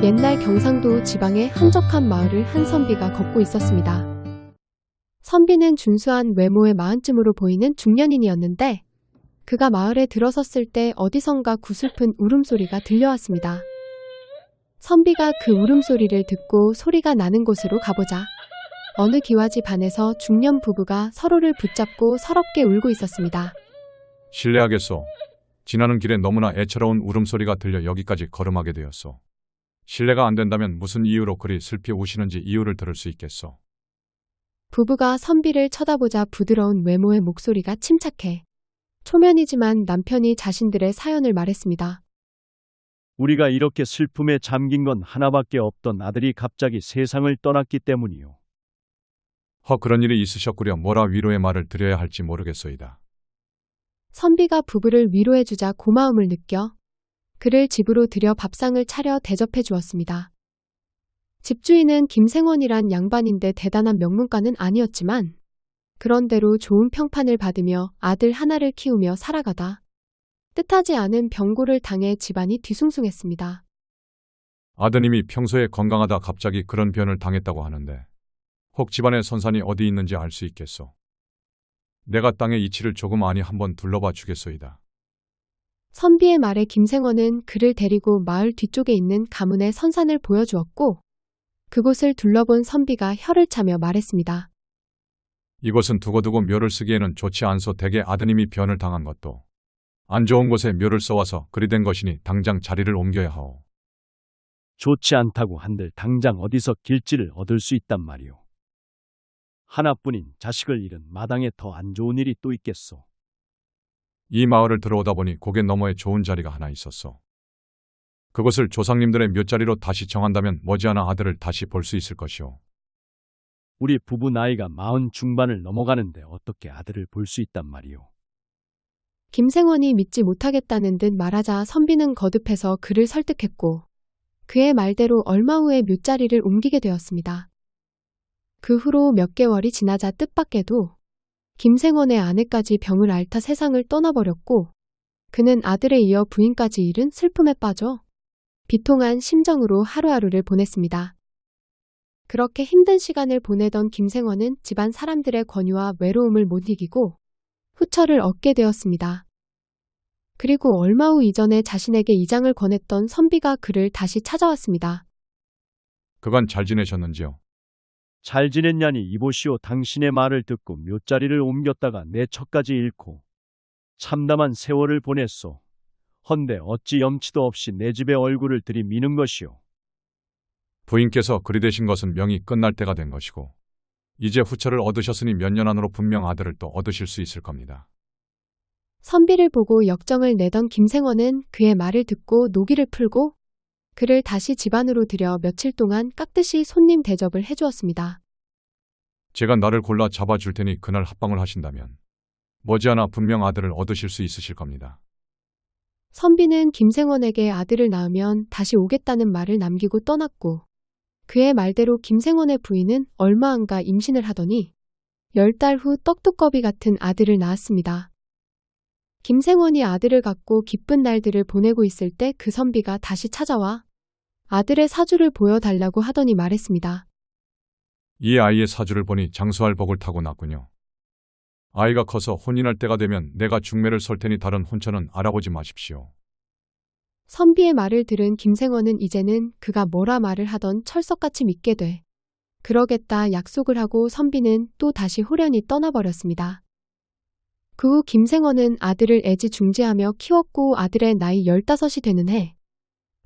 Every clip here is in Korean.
옛날 경상도 지방의 한적한 마을을 한 선비가 걷고 있었습니다. 선비는 준수한 외모의 마흔쯤으로 보이는 중년인이었는데 그가 마을에 들어섰을 때 어디선가 구슬픈 울음소리가 들려왔습니다. 선비가 그 울음소리를 듣고 소리가 나는 곳으로 가보자 어느 기와집 안에서 중년 부부가 서로를 붙잡고 서럽게 울고 있었습니다. 실례하겠소. 지나는 길에 너무나 애처로운 울음소리가 들려 여기까지 걸음하게 되었소. 실례가 안 된다면 무슨 이유로 그리 슬피 우시는지 이유를 들을 수 있겠소. 부부가 선비를 쳐다보자 부드러운 외모의 목소리가 침착해 초면이지만 남편이 자신들의 사연을 말했습니다. 우리가 이렇게 슬픔에 잠긴 건 하나밖에 없던 아들이 갑자기 세상을 떠났기 때문이요. 그런 일이 있으셨구려. 뭐라 위로의 말을 드려야 할지 모르겠소이다. 선비가 부부를 위로해주자 고마움을 느껴 그를 집으로 들여 밥상을 차려 대접해 주었습니다. 집주인은 김생원이란 양반인데 대단한 명문가는 아니었지만 그런대로 좋은 평판을 받으며 아들 하나를 키우며 살아가다 뜻하지 않은 병고를 당해 집안이 뒤숭숭했습니다. 아드님이 평소에 건강하다 갑자기 그런 변을 당했다고 하는데 혹 집안의 선산이 어디 있는지 알 수 있겠소. 내가 땅의 이치를 조금 아니 한번 둘러봐 주겠소이다. 선비의 말에 김생원은 그를 데리고 마을 뒤쪽에 있는 가문의 선산을 보여주었고 그곳을 둘러본 선비가 혀를 차며 말했습니다. 이곳은 두고두고 묘를 쓰기에는 좋지 않소. 대개 아드님이 변을 당한 것도 안 좋은 곳에 묘를 써와서 그리 된 것이니 당장 자리를 옮겨야 하오. 좋지 않다고 한들 당장 어디서 길지를 얻을 수 있단 말이오. 하나뿐인 자식을 잃은 마당에 더 안 좋은 일이 또 있겠소. 이 마을을 들어오다 보니 고개 너머에 좋은 자리가 하나 있었소. 그것을 조상님들의 묘자리로 다시 정한다면 머지않아 아들을 다시 볼 수 있을 것이오. 우리 부부 나이가 40 중반을 넘어가는데 어떻게 아들을 볼 수 있단 말이오. 김생원이 믿지 못하겠다는 듯 말하자 선비는 거듭해서 그를 설득했고 그의 말대로 얼마 후에 묘자리를 옮기게 되었습니다. 그 후로 몇 개월이 지나자 뜻밖에도 김생원의 아내까지 병을 앓다 세상을 떠나버렸고 그는 아들에 이어 부인까지 잃은 슬픔에 빠져 비통한 심정으로 하루하루를 보냈습니다. 그렇게 힘든 시간을 보내던 김생원은 집안 사람들의 권유와 외로움을 못 이기고 후처를 얻게 되었습니다. 그리고 얼마 후 이전에 자신에게 이장을 권했던 선비가 그를 다시 찾아왔습니다. 그간 잘 지내셨는지요? 잘 지냈냐니 이보시오. 당신의 말을 듣고 묘자리를 옮겼다가 내 척까지 잃고 참담한 세월을 보냈소. 헌데 어찌 염치도 없이 내 집에 얼굴을 들이미는 것이오. 부인께서 그리 되신 것은 명이 끝날 때가 된 것이고 이제 후처를 얻으셨으니 몇 년 안으로 분명 아들을 또 얻으실 수 있을 겁니다. 선비를 보고 역정을 내던 김생원은 그의 말을 듣고 노기를 풀고 그를 다시 집안으로 들여 며칠 동안 깍듯이 손님 대접을 해주었습니다. 제가 나를 골라 잡아줄 테니 그날 합방을 하신다면 머지않아 분명 아들을 얻으실 수 있으실 겁니다. 선비는 김생원에게 아들을 낳으면 다시 오겠다는 말을 남기고 떠났고 그의 말대로 김생원의 부인은 얼마 안가 임신을 하더니 10달 후 떡두꺼비 같은 아들을 낳았습니다. 김생원이 아들을 갖고 기쁜 날들을 보내고 있을 때 그 선비가 다시 찾아와 아들의 사주를 보여달라고 하더니 말했습니다. 이 아이의 사주를 보니 장수할 복을 타고 났군요. 아이가 커서 혼인할 때가 되면 내가 중매를 설 테니 다른 혼처는 알아보지 마십시오. 선비의 말을 들은 김생원은 이제는 그가 뭐라 말을 하던 철석같이 믿게 돼 그러겠다 약속을 하고 선비는 또 다시 호련히 떠나버렸습니다. 그 후 김생원은 아들을 애지중지하며 키웠고 아들의 나이 15이 되는 해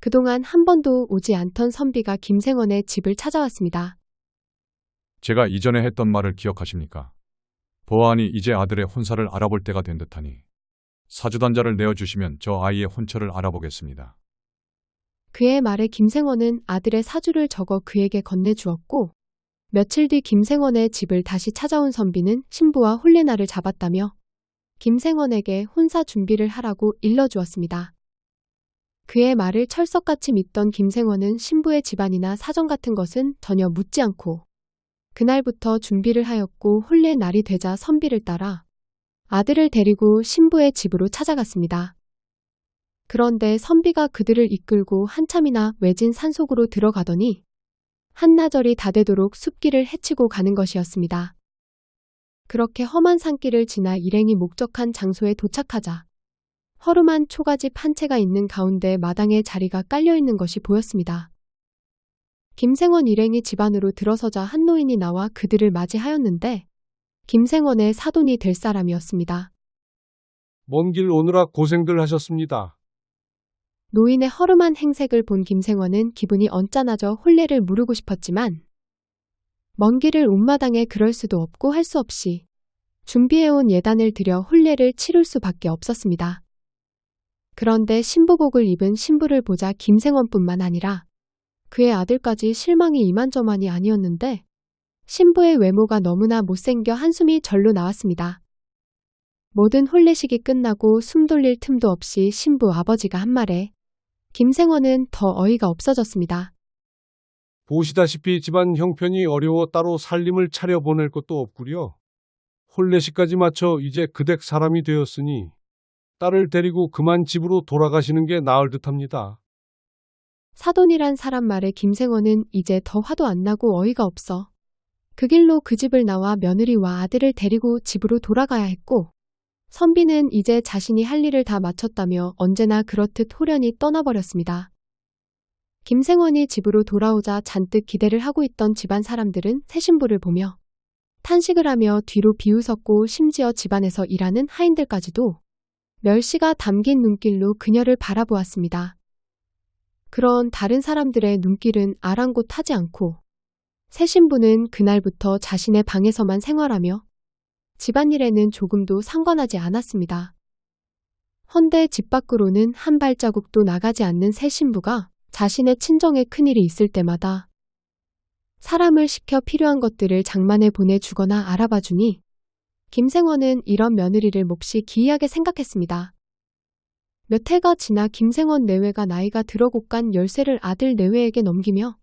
그동안 한 번도 오지 않던 선비가 김생원의 집을 찾아왔습니다. 제가 이전에 했던 말을 기억하십니까? 보아하니 이제 아들의 혼사를 알아볼 때가 된 듯하니 사주단자를 내어주시면 저 아이의 혼처를 알아보겠습니다. 그의 말에 김생원은 아들의 사주를 적어 그에게 건네주었고 며칠 뒤 김생원의 집을 다시 찾아온 선비는 신부와 혼례날을 잡았다며 김생원에게 혼사 준비를 하라고 일러주었습니다. 그의 말을 철석같이 믿던 김생원은 신부의 집안이나 사정 같은 것은 전혀 묻지 않고 그날부터 준비를 하였고 혼례 날이 되자 선비를 따라 아들을 데리고 신부의 집으로 찾아갔습니다. 그런데 선비가 그들을 이끌고 한참이나 외진 산속으로 들어가더니 한나절이 다 되도록 숲길을 헤치고 가는 것이었습니다. 그렇게 험한 산길을 지나 일행이 목적한 장소에 도착하자 허름한 초가집 한 채가 있는 가운데 마당에 자리가 깔려있는 것이 보였습니다. 김생원 일행이 집 안으로 들어서자 한 노인이 나와 그들을 맞이하였는데 김생원의 사돈이 될 사람이었습니다. 먼 길 오느라 고생들 하셨습니다. 노인의 허름한 행색을 본 김생원은 기분이 언짢아져 혼례를 무르고 싶었지만 먼 길을 온 마당에 그럴 수도 없고 할 수 없이 준비해온 예단을 들여 혼례를 치룰 수밖에 없었습니다. 그런데 신부복을 입은 신부를 보자 김생원뿐만 아니라 그의 아들까지 실망이 이만저만이 아니었는데 신부의 외모가 너무나 못생겨 한숨이 절로 나왔습니다. 모든 혼례식이 끝나고 숨 돌릴 틈도 없이 신부 아버지가 한 말에 김생원은 더 어이가 없어졌습니다. 보시다시피 집안 형편이 어려워 따로 살림을 차려보낼 것도 없구려. 혼례식까지 마쳐 이제 그댁 사람이 되었으니 딸을 데리고 그만 집으로 돌아가시는 게 나을 듯합니다. 사돈이란 사람 말에 김생원은 이제 더 화도 안 나고 어이가 없어 그 길로 그 집을 나와 며느리와 아들을 데리고 집으로 돌아가야 했고 선비는 이제 자신이 할 일을 다 마쳤다며 언제나 그렇듯 호련히 떠나버렸습니다. 김생원이 집으로 돌아오자 잔뜩 기대를 하고 있던 집안 사람들은 새 신부를 보며 탄식을 하며 뒤로 비웃었고 심지어 집안에서 일하는 하인들까지도 멸시가 담긴 눈길로 그녀를 바라보았습니다. 그런 다른 사람들의 눈길은 아랑곳하지 않고 새 신부는 그날부터 자신의 방에서만 생활하며 집안일에는 조금도 상관하지 않았습니다. 헌데 집 밖으로는 한 발자국도 나가지 않는 새 신부가 자신의 친정에 큰일이 있을 때마다 사람을 시켜 필요한 것들을 장만해 보내주거나 알아봐주니 김생원은 이런 며느리를 몹시 기이하게 생각했습니다. 몇 해가 지나 김생원 내외가 나이가 들어 곧간 열쇠를 아들 내외에게 넘기며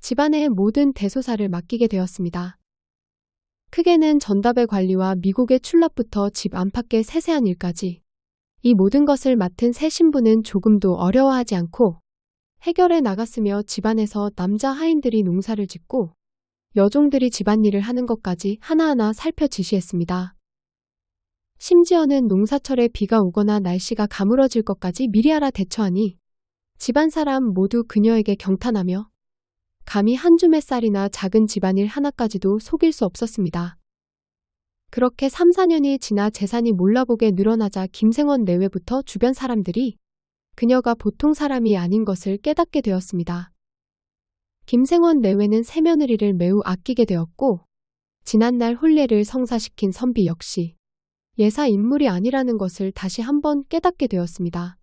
집안의 모든 대소사를 맡기게 되었습니다. 크게는 전답의 관리와 미국의 출납부터 집 안팎의 세세한 일까지 이 모든 것을 맡은 새 신부는 조금도 어려워하지 않고 해결해 나갔으며 집안에서 남자 하인들이 농사를 짓고 여종들이 집안일을 하는 것까지 하나하나 살펴 지시했습니다. 심지어는 농사철에 비가 오거나 날씨가 가물어질 것까지 미리 알아 대처하니 집안 사람 모두 그녀에게 경탄하며 감히 한 줌의 쌀이나 작은 집안일 하나까지도 속일 수 없었습니다. 그렇게 3, 4년이 지나 재산이 몰라보게 늘어나자 김생원 내외부터 주변 사람들이 그녀가 보통 사람이 아닌 것을 깨닫게 되었습니다. 김생원 내외는 새며느리를 매우 아끼게 되었고 지난날 혼례를 성사시킨 선비 역시 예사 인물이 아니라는 것을 다시 한번 깨닫게 되었습니다.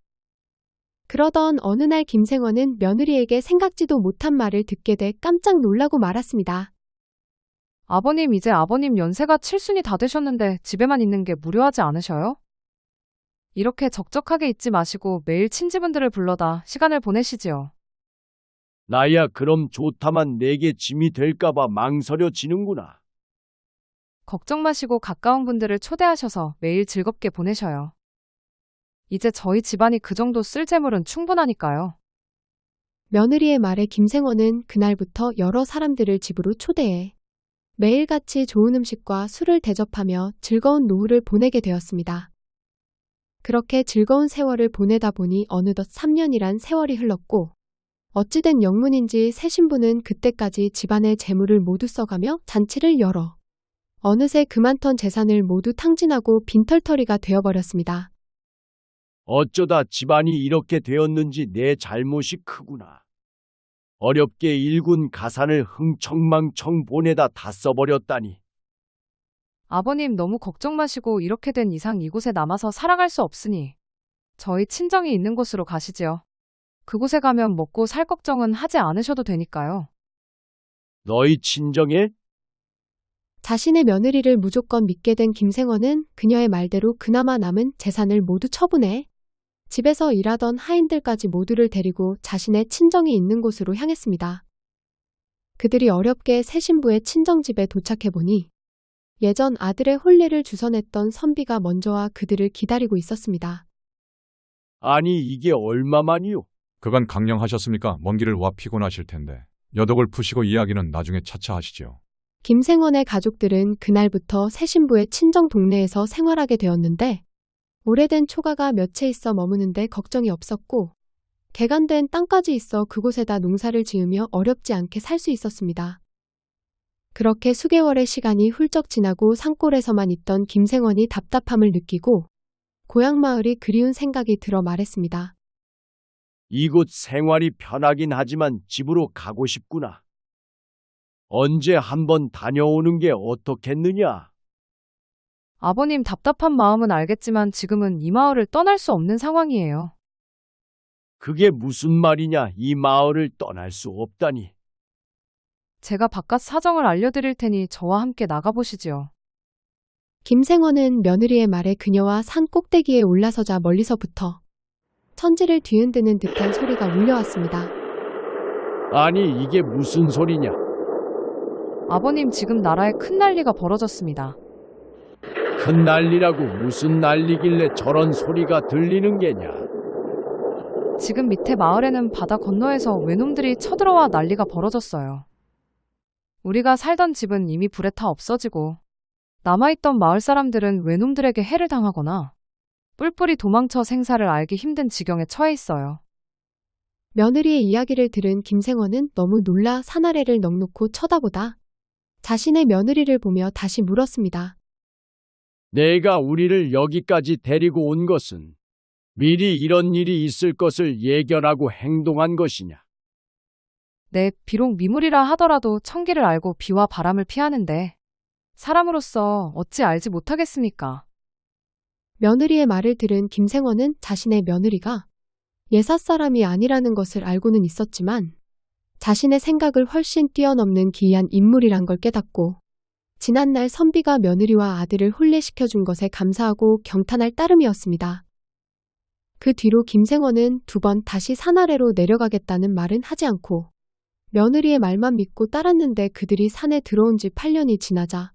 그러던 어느 날 김생원은 며느리에게 생각지도 못한 말을 듣게 돼 깜짝 놀라고 말았습니다. 아버님, 이제 아버님 연세가 7순이 다 되셨는데 집에만 있는 게 무료하지 않으셔요? 이렇게 적적하게 있지 마시고 매일 친지분들을 불러다 시간을 보내시지요. 나야 그럼 좋다만 내게 짐이 될까봐 망설여지는구나. 걱정 마시고 가까운 분들을 초대하셔서 매일 즐겁게 보내셔요. 이제 저희 집안이 그 정도 쓸 재물은 충분하니까요. 며느리의 말에 김생원은 그날부터 여러 사람들을 집으로 초대해 매일같이 좋은 음식과 술을 대접하며 즐거운 노후를 보내게 되었습니다. 그렇게 즐거운 세월을 보내다 보니 어느덧 3년이란 세월이 흘렀고 어찌된 영문인지 새 신부는 그때까지 집안의 재물을 모두 써가며 잔치를 열어 어느새 그만턴 재산을 모두 탕진하고 빈털터리가 되어버렸습니다. 어쩌다 집안이 이렇게 되었는지 내 잘못이 크구나. 어렵게 일군 가산을 흥청망청 보내다 다 써버렸다니. 아버님 너무 걱정 마시고 이렇게 된 이상 이곳에 남아서 살아갈 수 없으니 저희 친정이 있는 곳으로 가시지요. 그곳에 가면 먹고 살 걱정은 하지 않으셔도 되니까요. 너희 친정에? 자신의 며느리를 무조건 믿게 된 김생원은 그녀의 말대로 그나마 남은 재산을 모두 처분해 집에서 일하던 하인들까지 모두를 데리고 자신의 친정이 있는 곳으로 향했습니다. 그들이 어렵게 새 신부의 친정집에 도착해보니 예전 아들의 혼례를 주선했던 선비가 먼저 와 그들을 기다리고 있었습니다. 아니 이게 얼마만이요? 그간 강령하셨습니까? 먼 길을 와 피곤하실 텐데. 여독을 푸시고 이야기는 나중에 차차 하시죠. 김생원의 가족들은 그날부터 새 신부의 친정 동네에서 생활하게 되었는데 오래된 초가가 몇 채 있어 머무는데 걱정이 없었고 개간된 땅까지 있어 그곳에다 농사를 지으며 어렵지 않게 살 수 있었습니다. 그렇게 수개월의 시간이 훌쩍 지나고 산골에서만 있던 김생원이 답답함을 느끼고 고향 마을이 그리운 생각이 들어 말했습니다. 이곳 생활이 편하긴 하지만 집으로 가고 싶구나. 언제 한번 다녀오는 게 어떻겠느냐? 아버님 답답한 마음은 알겠지만 지금은 이 마을을 떠날 수 없는 상황이에요. 그게 무슨 말이냐? 이 마을을 떠날 수 없다니. 제가 바깥 사정을 알려드릴 테니 저와 함께 나가보시지요. 김생원은 며느리의 말에 그녀와 산 꼭대기에 올라서자 멀리서부터 천지를 뒤흔드는 듯한 소리가 울려왔습니다. 아니 이게 무슨 소리냐? 아버님 지금 나라에 큰 난리가 벌어졌습니다. 큰 난리라고 무슨 난리길래 저런 소리가 들리는 게냐? 지금 밑에 마을에는 바다 건너에서 외놈들이 쳐들어와 난리가 벌어졌어요. 우리가 살던 집은 이미 불에 타 없어지고 남아있던 마을 사람들은 외놈들에게 해를 당하거나 뿔뿔이 도망쳐 생사를 알기 힘든 지경에 처해 있어요. 며느리의 이야기를 들은 김생원은 너무 놀라 사나래를 넋놓고 쳐다보다 자신의 며느리를 보며 다시 물었습니다. 내가 우리를 여기까지 데리고 온 것은 미리 이런 일이 있을 것을 예견하고 행동한 것이냐? 네, 비록 미물이라 하더라도 천기를 알고 비와 바람을 피하는데 사람으로서 어찌 알지 못하겠습니까? 며느리의 말을 들은 김생원은 자신의 며느리가 예삿사람이 아니라는 것을 알고는 있었지만 자신의 생각을 훨씬 뛰어넘는 기이한 인물이란 걸 깨닫고 지난날 선비가 며느리와 아들을 혼례시켜준 것에 감사하고 경탄할 따름이었습니다. 그 뒤로 김생원은 2번 다시 산 아래로 내려가겠다는 말은 하지 않고 며느리의 말만 믿고 따랐는데 그들이 산에 들어온 지 8년이 지나자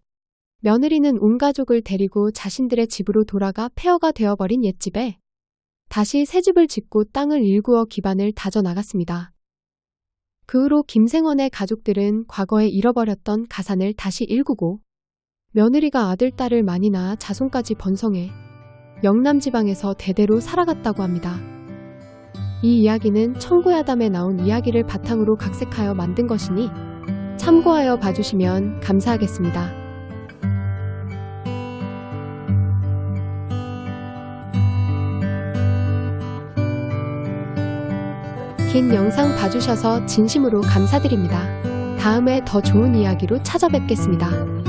며느리는 온 가족을 데리고 자신들의 집으로 돌아가 폐허가 되어버린 옛집에 다시 새 집을 짓고 땅을 일구어 기반을 다져 나갔습니다. 그 후로 김생원의 가족들은 과거에 잃어버렸던 가산을 다시 일구고 며느리가 아들, 딸을 많이 낳아 자손까지 번성해 영남 지방에서 대대로 살아갔다고 합니다. 이 이야기는 청구야담에 나온 이야기를 바탕으로 각색하여 만든 것이니 참고하여 봐주시면 감사하겠습니다. 긴 영상 봐주셔서 진심으로 감사드립니다. 다음에 더 좋은 이야기로 찾아뵙겠습니다.